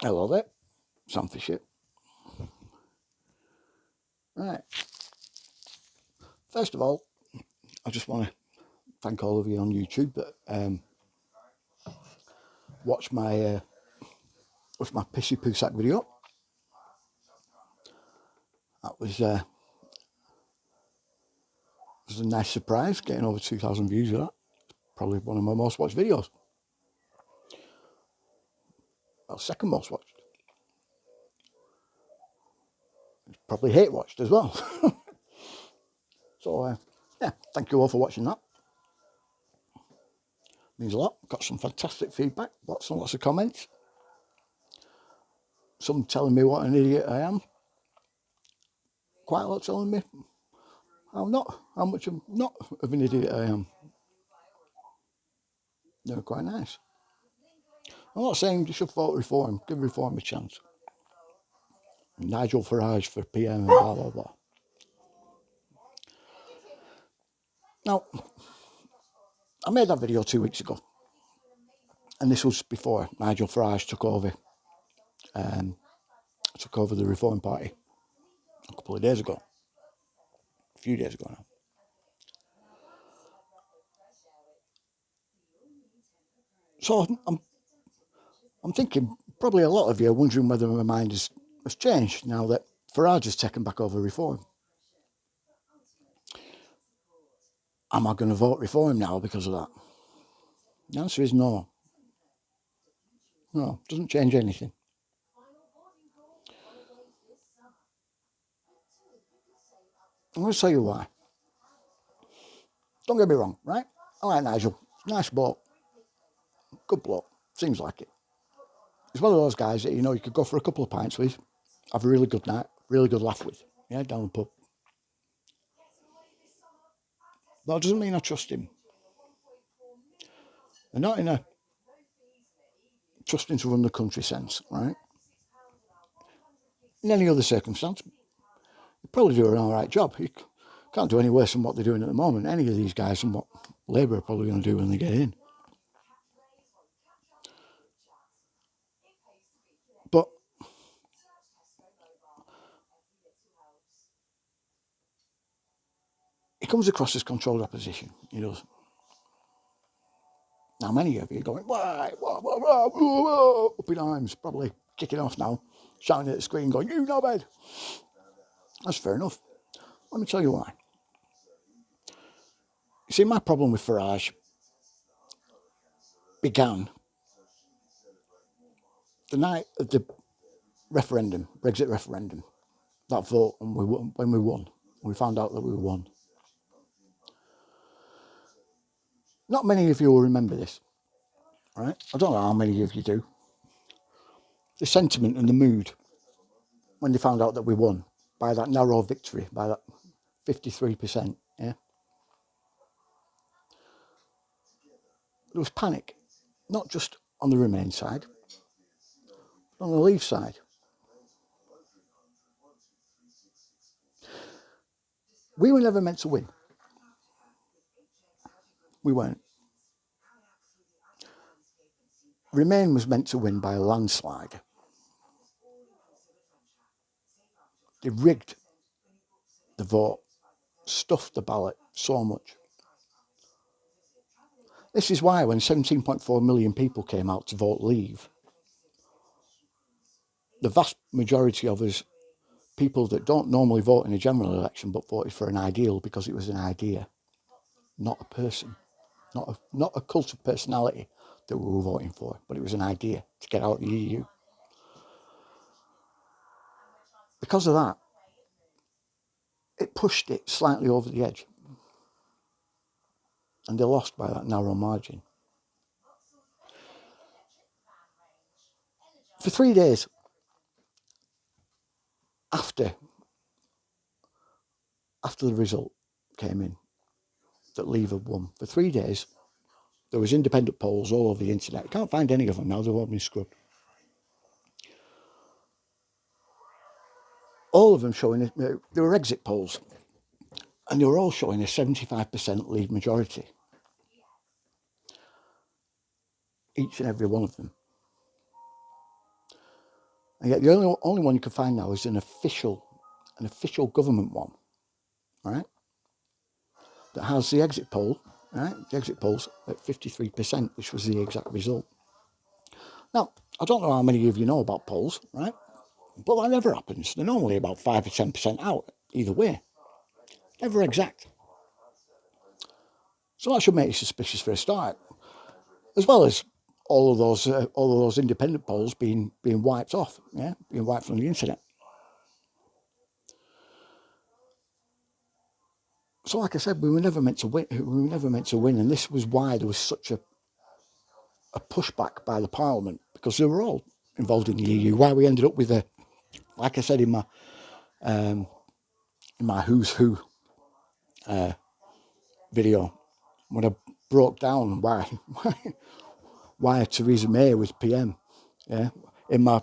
Hello there, Sam Fisher. Right. First of all, I just want to thank all of you on YouTube that watched my pissy poo sack video. That was a nice surprise, getting over 2,000 views of that. Probably one of my most watched videos. Well, second most watched. It's probably hate watched as well. So, yeah, thank you all for watching that. Means a lot. Got some fantastic feedback, lots and lots of comments. Some telling me what an idiot I am. Quite a lot telling me how much I'm not of an idiot I am. They're quite nice. I'm not saying you should vote Reform. Give Reform a chance. Nigel Farage for PM and blah, blah, blah. Now, I made that video 2 weeks ago. And this was before Nigel Farage took over the Reform Party a couple of days ago. A few days ago now. So I'm thinking probably a lot of you are wondering whether my mind has changed now that Farage has taken back over Reform. Am I going to vote Reform now because of that? The answer is no. No, it doesn't change anything. I'm going to tell you why. Don't get me wrong, right? I like Nigel. Nice bloke. Good bloke. Seems like it. He's one of those guys that, you know, you could go for a couple of pints with, have a really good night, really good laugh with. Yeah, down the pub. That doesn't mean I trust him. And not in a trusting to run the country sense, right? In any other circumstance, he'd probably do an all right job. He can't do any worse than what they're doing at the moment. Any of these guys and what Labour are probably going to do when they get in. But he comes across as controlled opposition. He does. Now, many of you are going, why, up in arms, probably kicking off now, shouting at the screen, going, you knobhead. That's fair enough. Let me tell you why. You see, my problem with Farage began the night of the referendum, Brexit referendum, that vote, when we won. We found out that we won. Not many of you will remember this, right? I don't know how many of you do. The sentiment and the mood when they found out that we won by that narrow victory, by that 53%, yeah? There was panic, not just on the Remain side, but on the Leave side. We were never meant to win. We weren't. Remain was meant to win by a landslide. They rigged the vote, stuffed the ballot so much. This is why when 17.4 million people came out to vote Leave, the vast majority of us, people that don't normally vote in a general election but voted for an ideal because it was an idea, not a person, not a cult of personality that we were voting for, but it was an idea to get out of the EU. Because of that, it pushed it slightly over the edge. And they lost by that narrow margin. For 3 days after the result came in, that Leave had won, for 3 days, there was independent polls all over the internet. I can't find any of them now, they've all been scrubbed. All of them showing, they were exit polls, and they were all showing a 75% Leave majority. Each and every one of them. And yet the only one you can find now is an official government one, right? That has the exit poll, right? The exit polls at 53%, which was the exact result. Now, I don't know how many of you know about polls, right? But that never happens. They're normally about 5 or 10% out either way. Never exact. So that should make you suspicious for a start, as well as all of those independent polls being wiped off, yeah, being wiped from the internet. So, like I said, we were never meant to win. And this was why there was such a pushback by the Parliament, because they were all involved in the EU. Why we ended up with like I said in my Who's Who video, when I broke down why Theresa May was PM, yeah, in my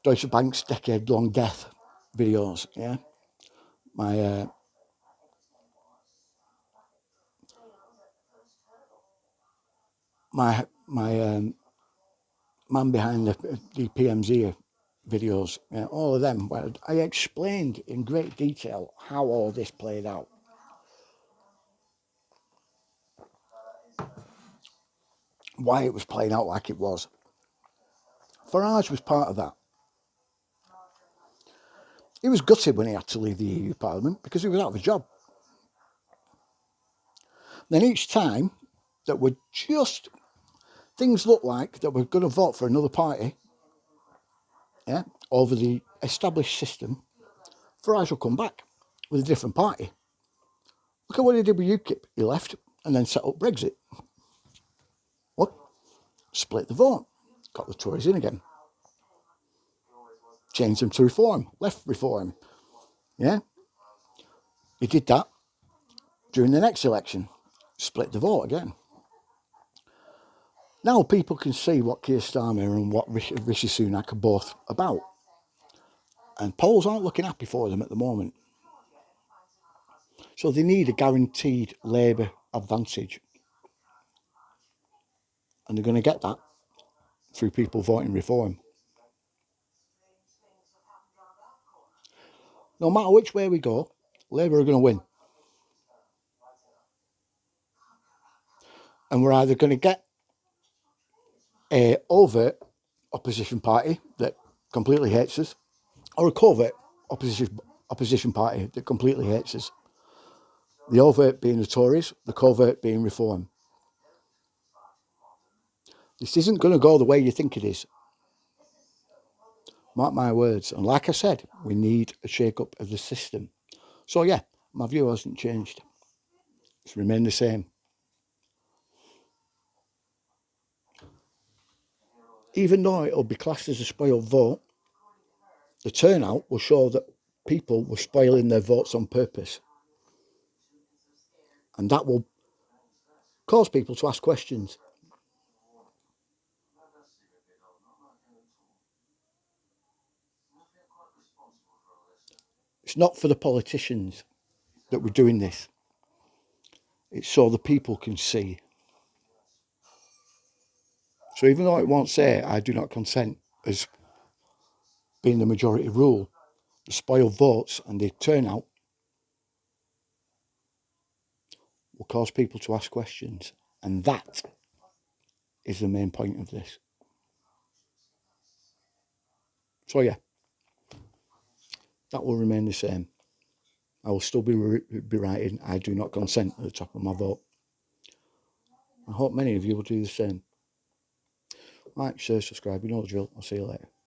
Deutsche Bank's decade-long death videos, yeah, my man behind the PM's videos, yeah, all of them, where I explained in great detail how all this played out. Why it was playing out like it was. Farage was part of that. He was gutted when he had to leave the EU Parliament because he was out of a job. Then each time that things looked like that we're going to vote for another party, yeah, over the established system, Farage will come back with a different party. Look at what he did with UKIP. He left and then set up Brexit. What? Split the vote. Got the Tories in again. Changed them to Reform. Left Reform. Yeah. He did that during the next election. Split the vote again. Now people can see what Keir Starmer and what Rishi Sunak are both about. And polls aren't looking happy for them at the moment. So they need a guaranteed Labour advantage. And they're going to get that through people voting Reform. No matter which way we go, Labour are going to win. And we're either going to get a overt opposition party that completely hates us, or a covert opposition party that completely hates us. The overt being the Tories, the covert being Reform. This isn't going to go the way you think it is. Mark my words. And like I said, we need a shake-up of the system. So yeah, my view hasn't changed. It's remained the same. Even though it'll be classed as a spoiled vote, the turnout will show that people were spoiling their votes on purpose. And that will cause people to ask questions. It's not for the politicians that we're doing this. It's so the people can see. So even though it won't say I do not consent as being the majority rule, the spoiled votes and the turnout will cause people to ask questions. And that is the main point of this. So yeah, that will remain the same. I will still be writing I do not consent at the top of my vote. I hope many of you will do the same. Like, share, subscribe, you know the drill. I'll see you later.